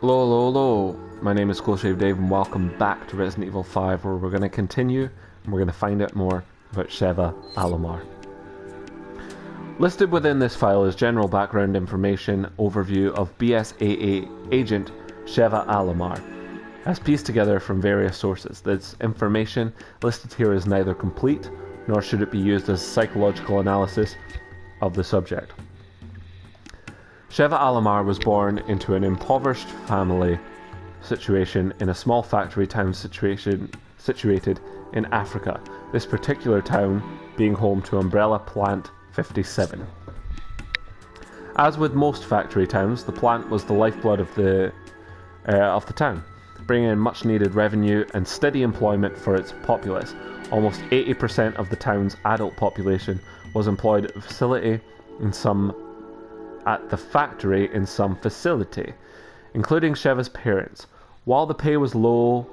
Hello, hello, hello. My name is Cool Shave Dave, and welcome back to Resident Evil 5, where we're going to continue and we're going to find out more about Shiva Alomar. Listed within this file is general background information overview of BSAA agent Shiva Alomar, as pieced together from various sources. This information listed here is neither complete nor should it be used as psychological analysis of the subject. Shiva Alomar was born into an impoverished family situation in a small factory town situated in Africa, this particular town being home to Umbrella Plant 57. As with most factory towns, the plant was the lifeblood of the town, bringing in much needed revenue and steady employment for its populace. Almost 80% of the town's adult population was employed at the factory in some facility, including Shiva's parents. While the pay was low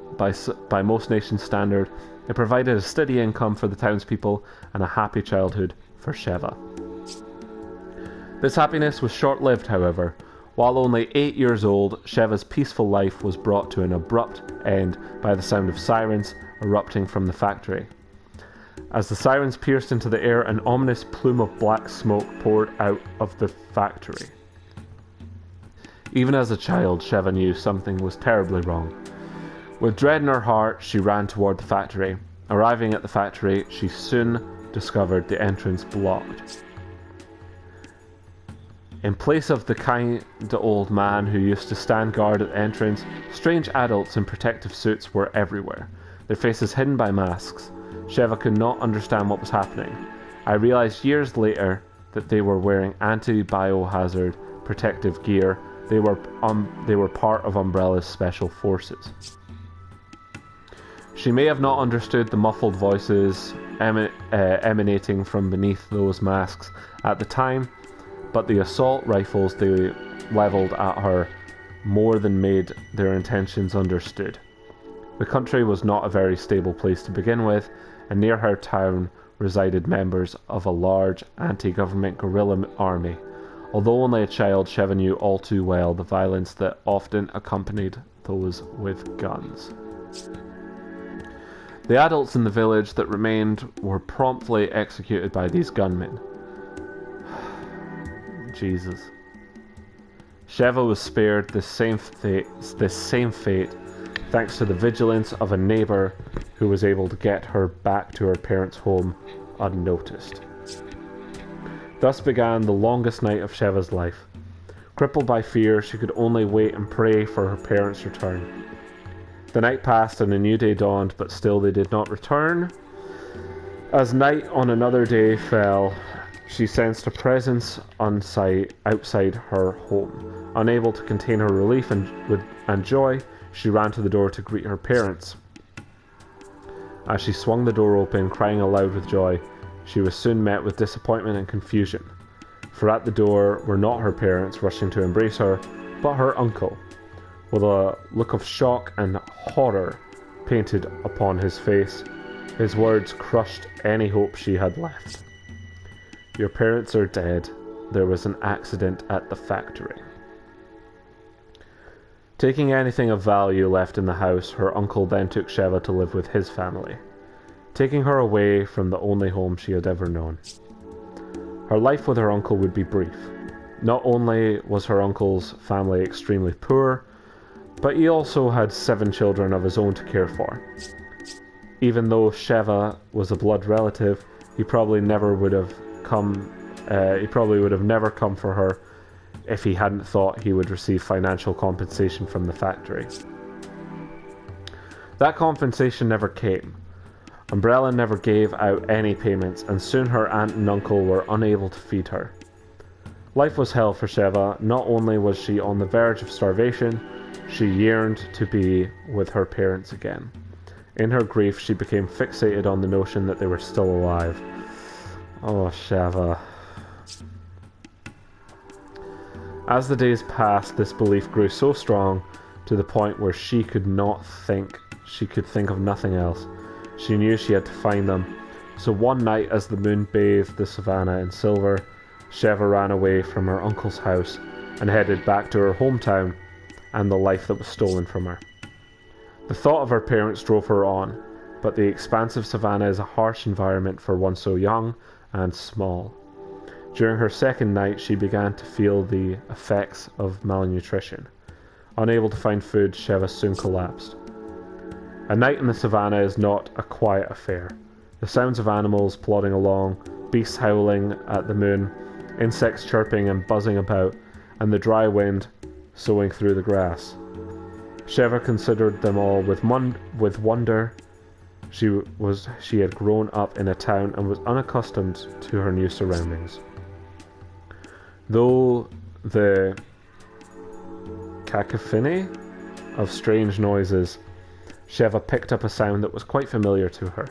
by most nations' standard, it provided a steady income for the townspeople and a happy childhood for Shiva. This happiness was short-lived, however. While only 8 years old, Shiva's peaceful life was brought to an abrupt end by the sound of sirens erupting from the factory. As the sirens pierced into the air, an ominous plume of black smoke poured out of the factory. Even as a child, Shiva knew something was terribly wrong. With dread in her heart, she ran toward the factory. Arriving at the factory, she soon discovered the entrance blocked. In place of the kind old man who used to stand guard at the entrance, strange adults in protective suits were everywhere, their faces hidden by masks. Shiva could not understand what was happening. I realized years later that they were wearing anti-biohazard protective gear. They were part of Umbrella's special forces. She may have not understood the muffled voices emanating from beneath those masks at the time, but the assault rifles they leveled at her more than made their intentions understood. The country was not a very stable place to begin with, and near her town resided members of a large anti-government guerrilla army. Although only a child, Shiva knew all too well the violence that often accompanied those with guns. The adults in the village that remained were promptly executed by these gunmen. Jesus. Shiva was spared this same fate thanks to the vigilance of a neighbour who was able to get her back to her parents' home unnoticed. Thus began the longest night of Shiva's life. Crippled by fear, she could only wait and pray for her parents' return. The night passed and a new day dawned, but still they did not return. As night on another day fell, she sensed a presence outside her home. Unable to contain her relief and joy, she ran to the door to greet her parents. As she swung the door open, crying aloud with joy, she was soon met with disappointment and confusion. For at the door were not her parents rushing to embrace her, but her uncle, with a look of shock and horror painted upon his face. His words crushed any hope she had left. "Your parents are dead. There was an accident at the factory." Taking anything of value left in the house, her uncle then took Shiva to live with his family, taking her away from the only home she had ever known. Her life with her uncle would be brief. Not only was her uncle's family extremely poor, but he also had 7 children of his own to care for. Even though Shiva was a blood relative, he probably would have never come for her if he hadn't thought he would receive financial compensation from the factory. That compensation never came. Umbrella never gave out any payments, and soon her aunt and uncle were unable to feed her. Life was hell for Shiva. Not only was she on the verge of starvation, she yearned to be with her parents again. In her grief, she became fixated on the notion that they were still alive. Oh, Shiva. As the days passed, this belief grew so strong to the point where she could think of nothing else. She knew she had to find them. So one night, as the moon bathed the savannah in silver, Shiva ran away from her uncle's house and headed back to her hometown and the life that was stolen from her. The thought of her parents drove her on, but the expansive savannah is a harsh environment for one so young and small. During her second night, she began to feel the effects of malnutrition. Unable to find food, Shiva soon collapsed. A night in the savannah is not a quiet affair. The sounds of animals plodding along, beasts howling at the moon, insects chirping and buzzing about, and the dry wind soughing through the grass. Shiva considered them all with wonder. She had grown up in a town and was unaccustomed to her new surroundings. Though the cacophony of strange noises, Shiva picked up a sound that was quite familiar to her.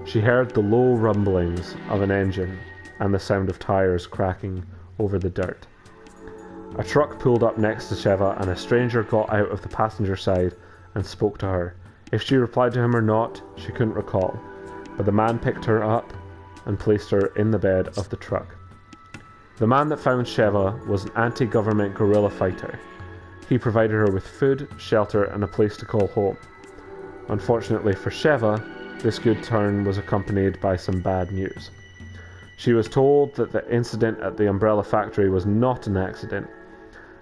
She heard the low rumblings of an engine and the sound of tires cracking over the dirt. A truck pulled up next to Shiva, and a stranger got out of the passenger side and spoke to her. If she replied to him or not, she couldn't recall, but the man picked her up and placed her in the bed of the truck. The man that found Shiva was an anti-government guerrilla fighter. He provided her with food, shelter, and a place to call home. Unfortunately for Shiva, this good turn was accompanied by some bad news. She was told that the incident at the umbrella factory was not an accident,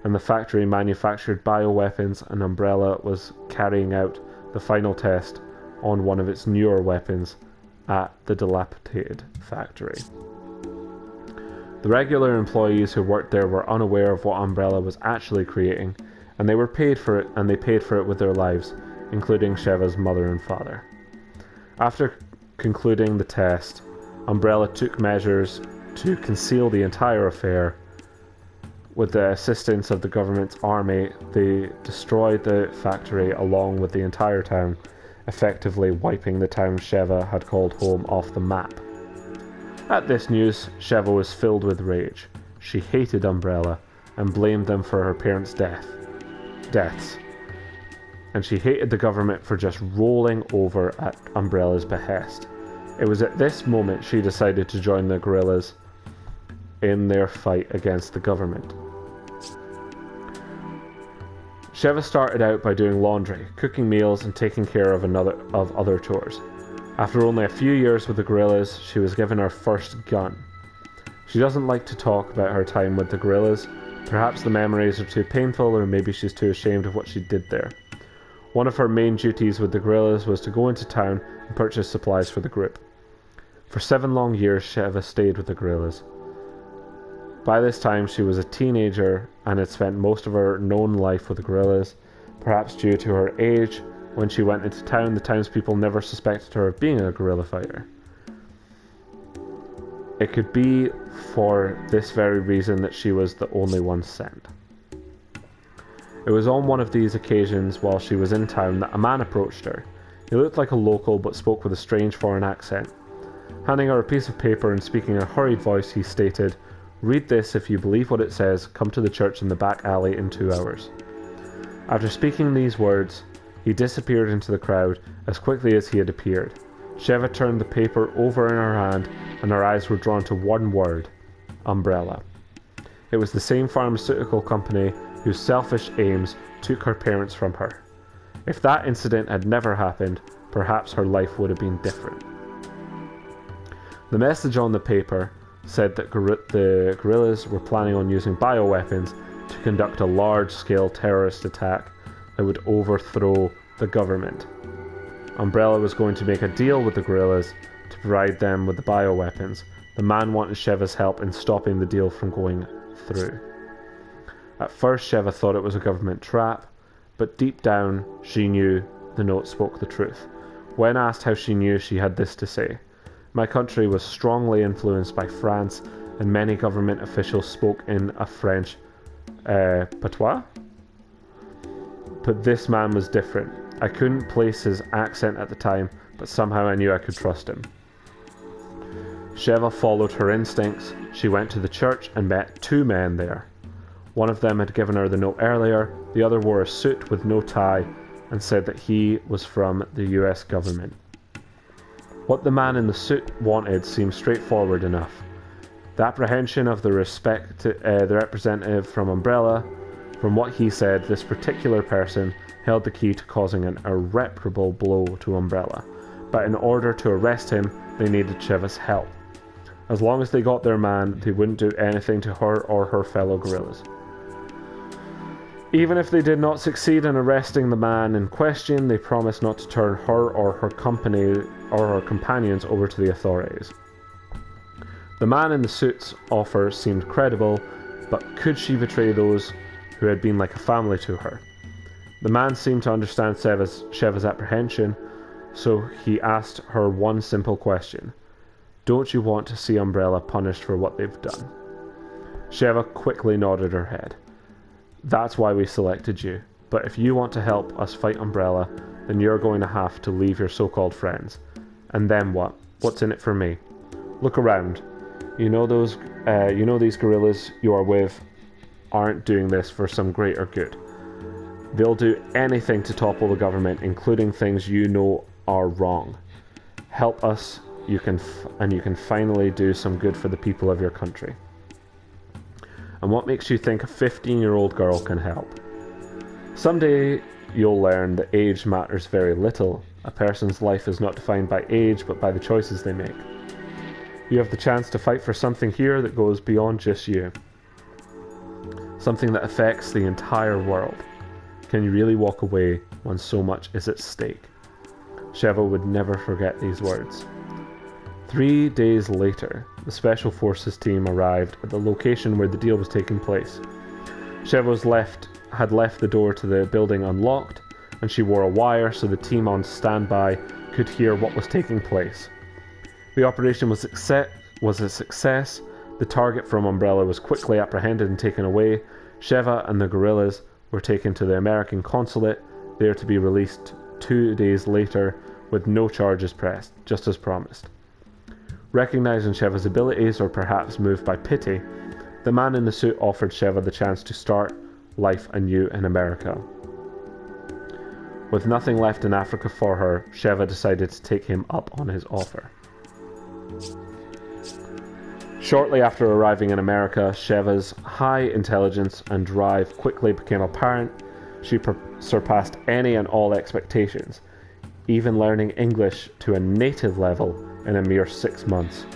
and the factory manufactured bioweapons, and Umbrella was carrying out the final test on one of its newer weapons at the dilapidated factory. The regular employees who worked there were unaware of what Umbrella was actually creating, and they paid for it with their lives, including Shiva's mother and father. After concluding the test, Umbrella took measures to conceal the entire affair. With the assistance of the government's army, they destroyed the factory along with the entire town, effectively wiping the town Shiva had called home off the map. At this news, Shiva was filled with rage. She hated Umbrella and blamed them for her parents' deaths. And she hated the government for just rolling over at Umbrella's behest. It was at this moment she decided to join the guerrillas in their fight against the government. Shiva started out by doing laundry, cooking meals, and taking care of other chores. After only a few years with the guerrillas, she was given her first gun. She doesn't like to talk about her time with the guerrillas. Perhaps the memories are too painful, or maybe she's too ashamed of what she did there. One of her main duties with the guerrillas was to go into town and purchase supplies for the group. For 7 long years, Shiva stayed with the guerrillas. By this time, she was a teenager and had spent most of her known life with the guerrillas. Perhaps due to her age, when she went into town, the townspeople never suspected her of being a guerrilla fighter. It could be for this very reason that she was the only one sent. It was on one of these occasions while she was in town that a man approached her. He looked like a local but spoke with a strange foreign accent. Handing her a piece of paper and speaking in a hurried voice, he stated, "Read this. If you believe what it says, come to the church in the back alley in 2 hours." After speaking these words, he disappeared into the crowd as quickly as he had appeared. Shiva turned the paper over in her hand, and her eyes were drawn to one word: Umbrella. It was the same pharmaceutical company whose selfish aims took her parents from her. If that incident had never happened, perhaps her life would have been different. The message on the paper said that the guerrillas were planning on using bioweapons to conduct a large-scale terrorist attack that would overthrow the government. Umbrella was going to make a deal with the guerrillas to provide them with the bioweapons. The man wanted Shiva's help in stopping the deal from going through. At first, Shiva thought it was a government trap, but deep down, she knew the note spoke the truth. When asked how she knew, she had this to say: "My country was strongly influenced by France, and many government officials spoke in a French patois. But this man was different. I couldn't place his accent at the time, but somehow I knew I could trust him." Shiva followed her instincts. She went to the church and met 2 men there. One of them had given her the note earlier. The other wore a suit with no tie and said that he was from the US government. What the man in the suit wanted seemed straightforward enough. The apprehension of the representative from Umbrella From what he said, this particular person held the key to causing an irreparable blow to Umbrella, but in order to arrest him, they needed Shiva's help. As long as they got their man, they wouldn't do anything to her or her fellow guerrillas. Even if they did not succeed in arresting the man in question, they promised not to turn her or her company or her companions over to the authorities. The man in the suit's offer seemed credible, but could she betray those who had been like a family to her? The man seemed to understand Shiva's apprehension, so he asked her one simple question. Don't you want to see Umbrella punished for what they've done? Shiva quickly nodded her head. That's why we selected you, but if you want to help us fight Umbrella, then you're going to have to leave your so-called friends. And then what? What's in it for me? Look around. You know these guerrillas you are with aren't doing this for some greater good. They'll do anything to topple the government, including things you know are wrong. Help us, you can finally do some good for the people of your country. And what makes you think a 15-year-old girl can help? Someday you'll learn that age matters very little. A person's life is not defined by age, but by the choices they make. You have the chance to fight for something here that goes beyond just you. Something that affects the entire world. Can you really walk away when so much is at stake? Shiva would never forget these words. 3 days later, the Special Forces team arrived at the location where the deal was taking place. Shiva had left the door to the building unlocked, and she wore a wire so the team on standby could hear what was taking place. The operation was a success. The target from Umbrella was quickly apprehended and taken away. Shiva and the guerrillas were taken to the American consulate, there to be released 2 days later with no charges pressed, just as promised. Recognizing Shiva's abilities, or perhaps moved by pity, the man in the suit offered Shiva the chance to start life anew in America. With nothing left in Africa for her, Shiva decided to take him up on his offer. Shortly after arriving in America, Shiva's high intelligence and drive quickly became apparent. She surpassed any and all expectations, even learning English to a native level in a mere 6 months.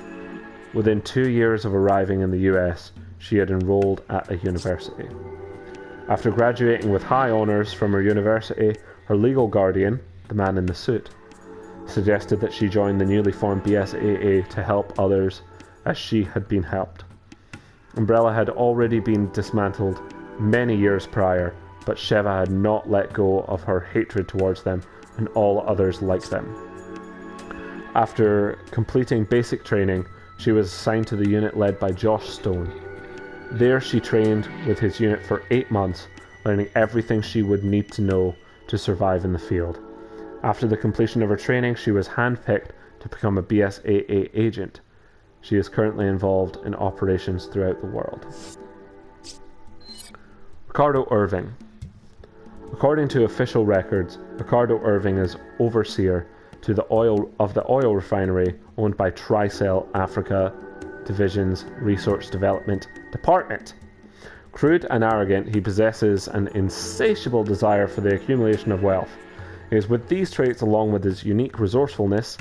Within 2 years of arriving in the US, she had enrolled at a university. After graduating with high honours from her university, her legal guardian, the man in the suit, suggested that she join the newly formed BSAA to help others as she had been helped. Umbrella had already been dismantled many years prior, but Shiva had not let go of her hatred towards them and all others like them. After completing basic training, she was assigned to the unit led by Josh Stone. There she trained with his unit for 8 months, learning everything she would need to know to survive in the field. After the completion of her training, she was handpicked to become a BSAA agent. She is currently involved in operations throughout the world. Ricardo Irving. According to official records, Ricardo Irving is overseer to the oil refinery owned by Tricell Africa Division's Research Development Department. Crude and arrogant, he possesses an insatiable desire for the accumulation of wealth. It is with these traits, along with his unique resourcefulness,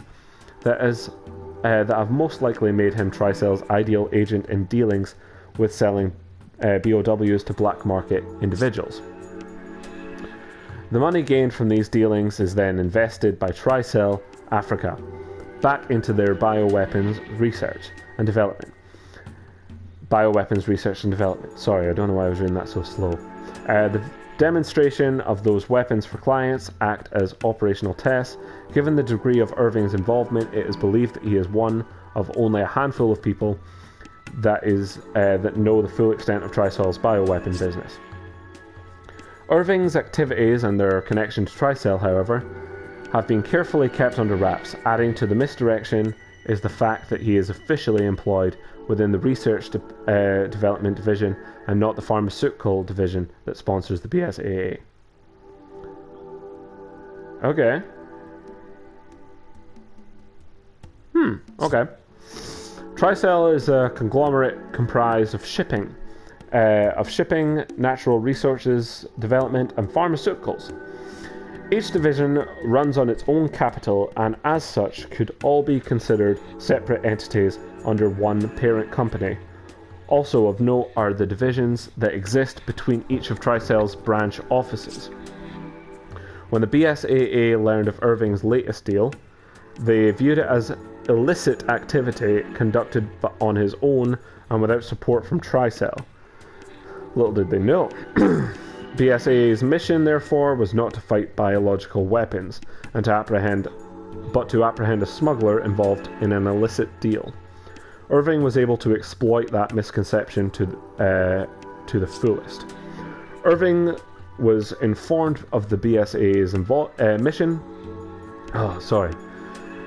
that have most likely made him Tricell's ideal agent in dealings with selling BOWs to black market individuals. The money gained from these dealings is then invested by Tricell Africa back into their bioweapons research and development. Sorry, I don't know why I was reading that so slow. The demonstration of those weapons for clients act as operational tests. Given the degree of Irving's involvement, it is believed that he is one of only a handful of people that know the full extent of Tricell's bioweapon business. Irving's activities and their connection to Tricell, however, have been carefully kept under wraps. Adding to the misdirection is the fact that he is officially employed within the Research Development Division and not the Pharmaceutical Division that sponsors the BSAA. Okay. Okay. Tricell is a conglomerate comprised of shipping, of shipping, natural resources development, and pharmaceuticals. Each division runs on its own capital and as such could all be considered separate entities under one parent company. Also of note are the divisions that exist between each of Tricell's branch offices. When the BSAA learned of Irving's latest deal, they viewed it as illicit activity conducted on his own and without support from Tricell. Little did they know. BSAA's mission, therefore, was not to fight biological weapons, but to apprehend a smuggler involved in an illicit deal. Irving was able to exploit that misconception to the fullest. Irving was informed of the BSAA's mission,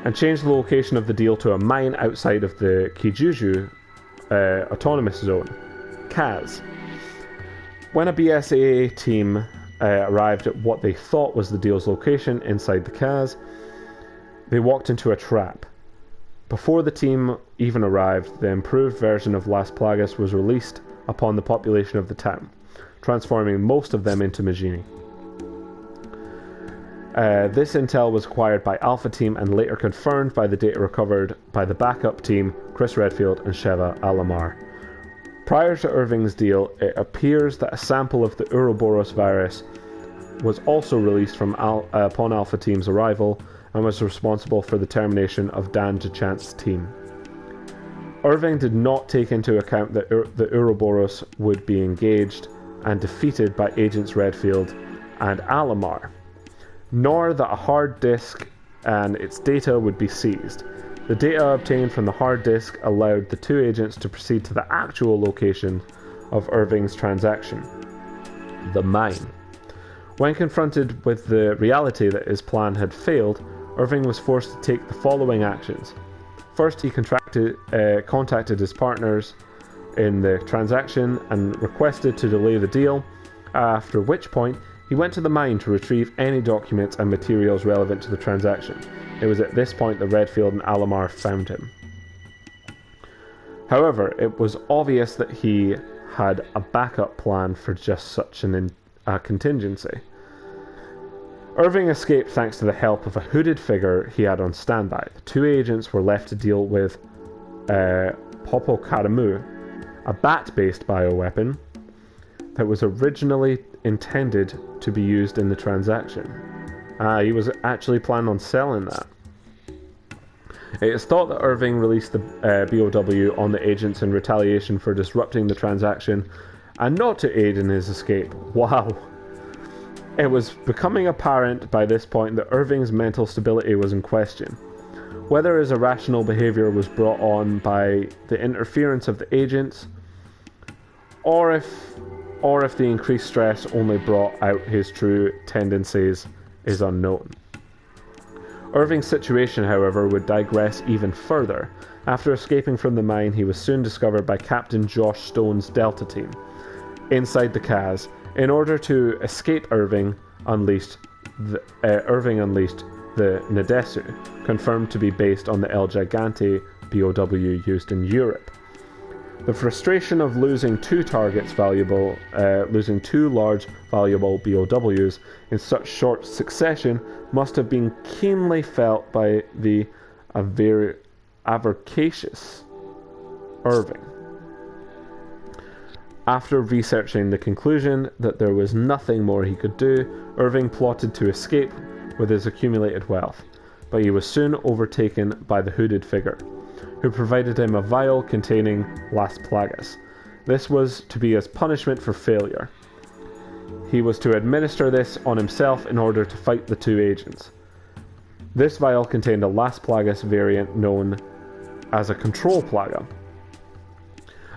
and changed the location of the deal to a mine outside of the Kijuju Autonomous Zone, KAZ. When a BSAA team arrived at what they thought was the deal's location inside the KAZ, they walked into a trap. Before the team even arrived, the improved version of Las Plagas was released upon the population of the town, transforming most of them into Majini. This intel was acquired by Alpha Team and later confirmed by the data recovered by the backup team, Chris Redfield and Shiva Alamar. Prior to Irving's deal, it appears that a sample of the Ouroboros virus was also released upon Alpha Team's arrival and was responsible for the termination of Dan Duchant's team. Irving did not take into account that the Ouroboros would be engaged and defeated by Agents Redfield and Alamar, nor that a hard disk and its data would be seized. The data obtained from the hard disk allowed the two agents to proceed to the actual location of Irving's transaction, the mine. When confronted with the reality that his plan had failed, Irving was forced to take the following actions. First, he contacted his partners in the transaction and requested to delay the deal, after which point he went to the mine to retrieve any documents and materials relevant to the transaction. It was at this point that Redfield and Alamar found him. However, it was obvious that he had a backup plan for just such a contingency. Irving escaped thanks to the help of a hooded figure he had on standby. The two agents were left to deal with Popo Karamu, a bat-based bioweapon that was originally intended to be used in the transaction. He was actually planning on selling that. It is thought that Irving released the BOW on the agents in retaliation for disrupting the transaction and not to aid in his escape. Wow. It was becoming apparent by this point that Irving's mental stability was in question. Whether his irrational behavior was brought on by the interference of the agents, or if the increased stress only brought out his true tendencies, is unknown. Irving's situation, however, would digress even further. After escaping from the mine, he was soon discovered by Captain Josh Stone's Delta team inside the KAZ. In order to escape, Irving unleashed the Nadesu, confirmed to be based on the El Gigante BOW used in Europe. The frustration of losing two large valuable BOWs in such short succession must have been keenly felt by the avaricious Irving. After researching the conclusion that there was nothing more he could do, Irving plotted to escape with his accumulated wealth, but he was soon overtaken by the hooded figure, who provided him a vial containing Las Plagas. This was to be as punishment for failure. He was to administer this on himself in order to fight the two agents. This vial contained a Las Plagas variant known as a control plaga.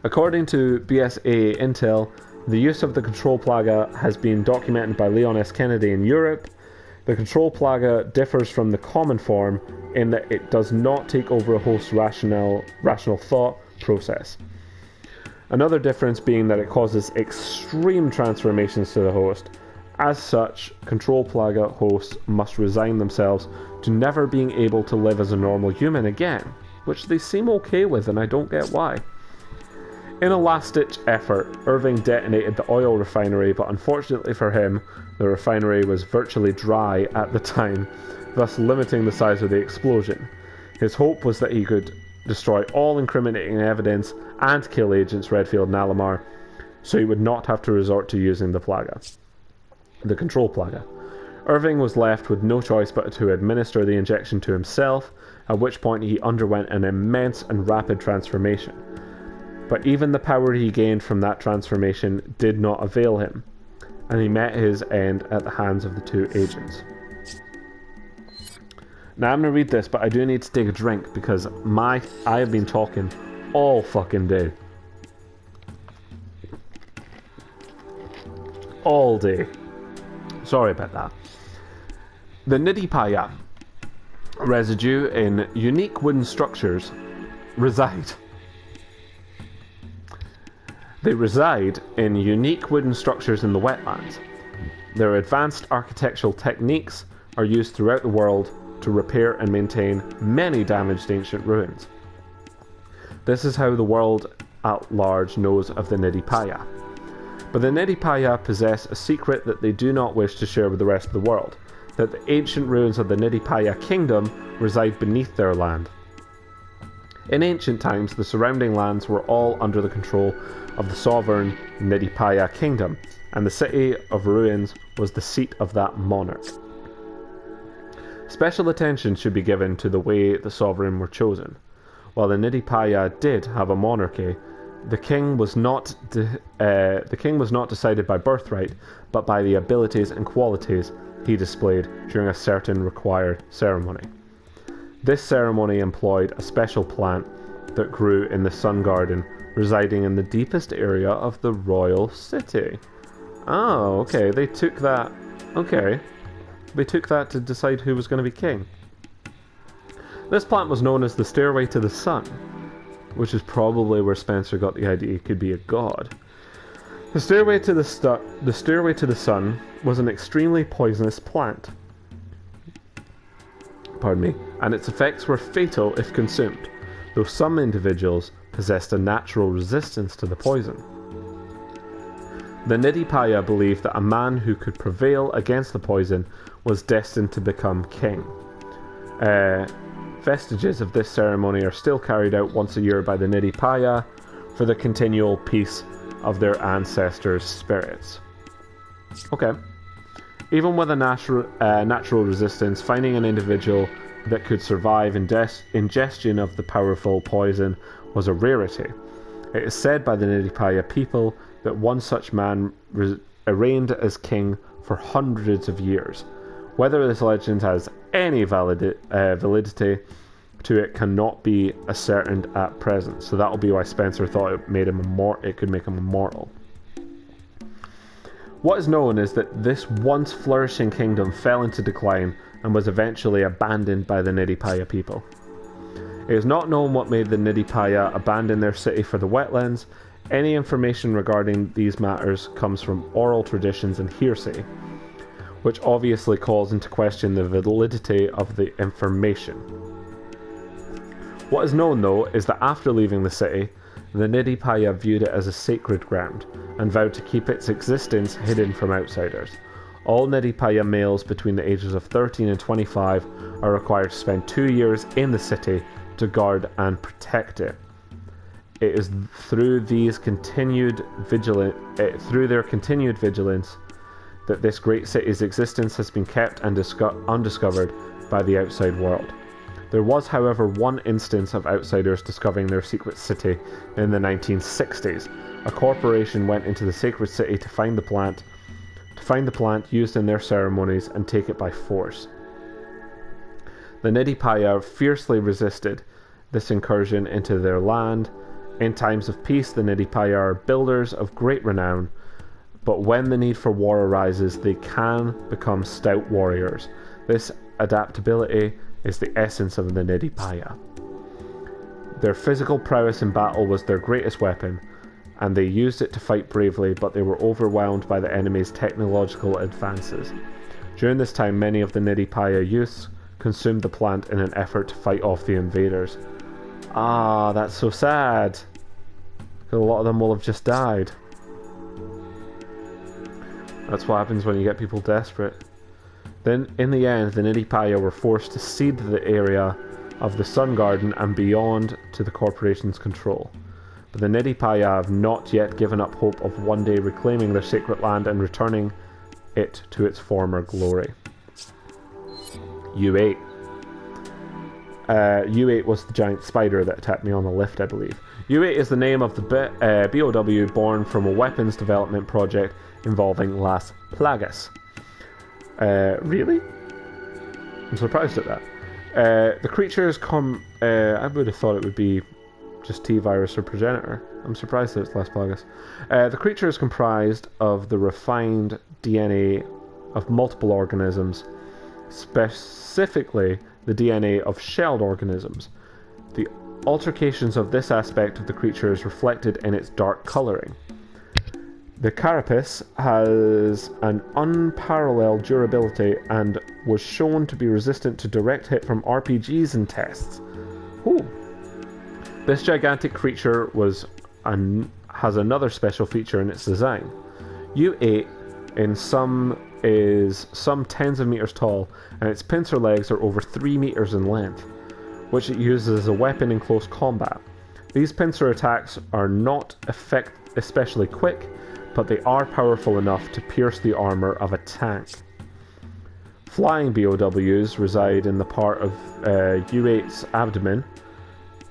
According to BSAA intel, the use of the control plaga has been documented by Leon S. Kennedy in Europe. The control plaga differs from the common form in that it does not take over a host's rational thought process. Another difference being that it causes extreme transformations to the host. As such, control plaga hosts must resign themselves to never being able to live as a normal human again, which they seem okay with, and I don't get why. In a last-ditch effort, Irving detonated the oil refinery, but unfortunately for him, the refinery was virtually dry at the time, thus limiting the size of the explosion. His hope was that he could destroy all incriminating evidence and kill agents Redfield and Alomar, so he would not have to resort to using the control plaga. Irving was left with no choice but to administer the injection to himself, at which point he underwent an immense and rapid transformation. But even the power he gained from that transformation did not avail him, and he met his end at the hands of the two agents. Now I'm going to read this, but I do need to take a drink because I have been talking all fucking day. All day. Sorry about that. The Nidipaya residue in unique wooden structures reside. They reside in unique wooden structures in the wetlands. Their advanced architectural techniques are used throughout the world to repair and maintain many damaged ancient ruins. This is how the world at large knows of the Nidipaya. But the Nidipaya possess a secret that they do not wish to share with the rest of the world, that the ancient ruins of the Nidipaya kingdom reside beneath their land. In ancient times, the surrounding lands were all under the control of the sovereign Nidipaya kingdom, and the city of ruins was the seat of that monarch. Special attention should be given to the way the sovereign were chosen. While the Nidipaya did have a monarchy, the king was not decided by birthright, but by the abilities and qualities he displayed during a certain required ceremony. This ceremony employed a special plant that grew in the sun garden, residing in the deepest area of the royal city. Oh, okay, they took that to decide who was going to be king. This plant was known as the Stairway to the Sun, which is probably where Spencer got the idea he could be a god. The Stairway to the Sun was an extremely poisonous plant. And its effects were fatal if consumed, though some individuals possessed a natural resistance to the poison. The Nidipaya believed that a man who could prevail against the poison was destined to become king. Vestiges of this ceremony are still carried out once a year by the Nidipaya for the continual peace of their ancestors' spirits. Okay. Even with a natural resistance, finding an individual that could survive ingestion of the powerful poison was a rarity. It is said by the Nidipaya people that one such man reigned as king for hundreds of years. Whether this legend has any validity to it cannot be ascertained at present. So that'll be why Spencer thought it could make him immortal. What is known is that this once flourishing kingdom fell into decline and was eventually abandoned by the Nidipaya people. It is not known what made the Nidipaya abandon their city for the wetlands. Any information regarding these matters comes from oral traditions and hearsay, which obviously calls into question the validity of the information. What is known, though, is that after leaving the city, the Nidipaya viewed it as a sacred ground and vowed to keep its existence hidden from outsiders. All Nidipaya males between the ages of 13 and 25 are required to spend 2 years in the city to guard and protect it. It is through their continued vigilance that this great city's existence has been kept and undiscovered by the outside world. There was, however, one instance of outsiders discovering their secret city in the 1960s. A corporation went into the sacred city to find the plant used in their ceremonies and take it by force. The Nidipaya fiercely resisted this incursion into their land. In times of peace, the Nidipaya are builders of great renown, but when the need for war arises, they can become stout warriors. This adaptability is the essence of the Nidipaya. Their physical prowess in battle was their greatest weapon, and they used it to fight bravely, but they were overwhelmed by the enemy's technological advances. During this time, many of the Nidipaya youths consumed the plant in an effort to fight off the invaders. Ah, that's so sad. A lot of them will have just died. That's what happens when you get people desperate. Then, in the end, the Nidipaya were forced to cede the area of the Sun Garden and beyond to the corporation's control. But the Nidipaya have not yet given up hope of one day reclaiming their sacred land and returning it to its former glory. U8. U8 was the giant spider that attacked me on the lift, I believe. U8 is the name of the BOW born from a weapons development project involving Las Plagas. Really? I'm surprised at that. The creatures come... I would have thought it would be just T-virus or progenitor. I'm surprised that it's Las Plagas. The creature is comprised of the refined DNA of multiple organisms, specifically the DNA of shelled organisms. The altercations of this aspect of the creature is reflected in its dark colouring. The carapace has an unparalleled durability and was shown to be resistant to direct hit from RPGs and tests. Ooh. This gigantic creature has another special feature in its design. U8 is some tens of meters tall, and its pincer legs are over 3 meters in length, which it uses as a weapon in close combat. These pincer attacks are not especially quick, but they are powerful enough to pierce the armor of a tank. Flying BOWs reside in the part of U8's abdomen,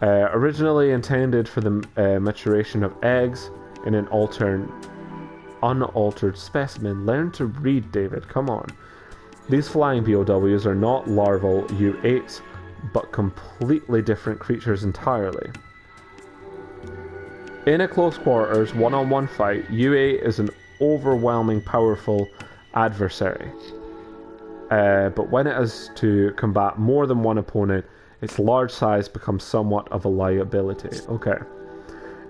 originally intended for the maturation of eggs in an unaltered specimen. Learn to read, David, come on. These flying BOWs are not larval U8s, but completely different creatures entirely. In a close quarters, one-on-one fight, U8 is an overwhelming powerful adversary. But when it has to combat more than one opponent, its large size becomes somewhat of a liability. Okay.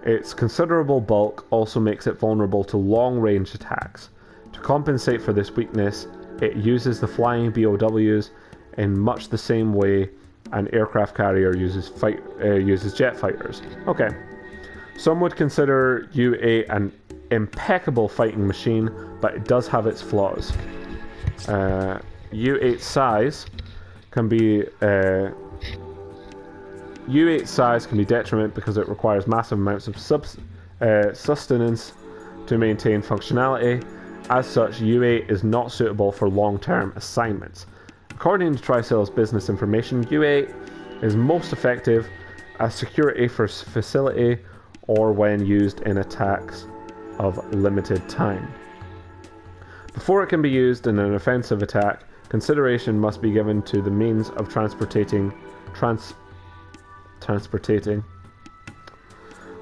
Its considerable bulk also makes it vulnerable to long-range attacks. To compensate for this weakness, it uses the flying BOWs in much the same way an aircraft carrier uses jet fighters. Okay. Some would consider U8 an impeccable fighting machine, but it does have its flaws. U8 size can be detriment because it requires massive amounts of sustenance to maintain functionality. As such, U8 is not suitable for long-term assignments. According to Tricell's business information, U8 is most effective as security for facility or when used in attacks of limited time. Before it can be used in an offensive attack, consideration must be given to the means of transporting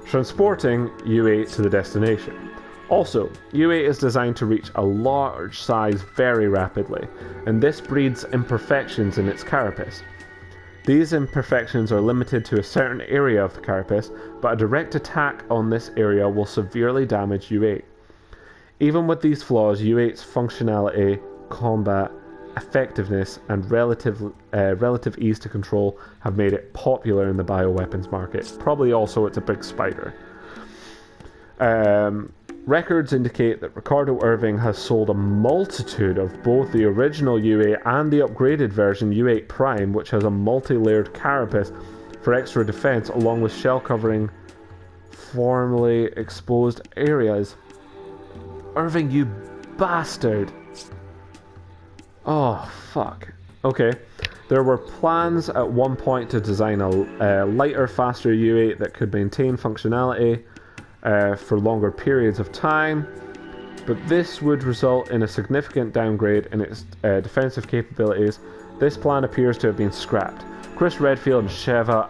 U8 to the destination. Also, U8 is designed to reach a large size very rapidly, and this breeds imperfections in its carapace. These imperfections are limited to a certain area of the carapace, but a direct attack on this area will severely damage U8. Even with these flaws, U8's functionality, combat, effectiveness, and relative ease to control have made it popular in the bioweapons market. Probably also it's a big spider. Records indicate that Ricardo Irving has sold a multitude of both the original U8 and the upgraded version U8 Prime, which has a multi-layered carapace for extra defense along with shell covering formerly exposed areas. Irving, you bastard! Oh, fuck. Okay. There were plans at one point to design a lighter, faster U8 that could maintain functionality for longer periods of time, but this would result in a significant downgrade in its defensive capabilities. This plan appears to have been scrapped. Chris Redfield and Shiva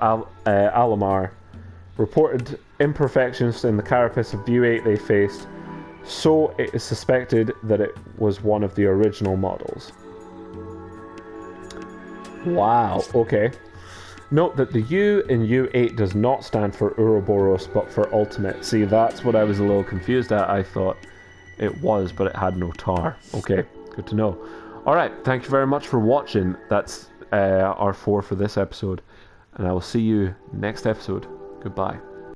Alomar reported imperfections in the carapace of U8 they faced, so it is suspected that it was one of the original models. Wow, okay. Note that the U in U8 does not stand for Ouroboros, but for Ultimate. See, that's what I was a little confused at. I thought it was, but it had no tar. Okay, good to know. Alright, thank you very much for watching. That's R4 for this episode, and I will see you next episode. Goodbye.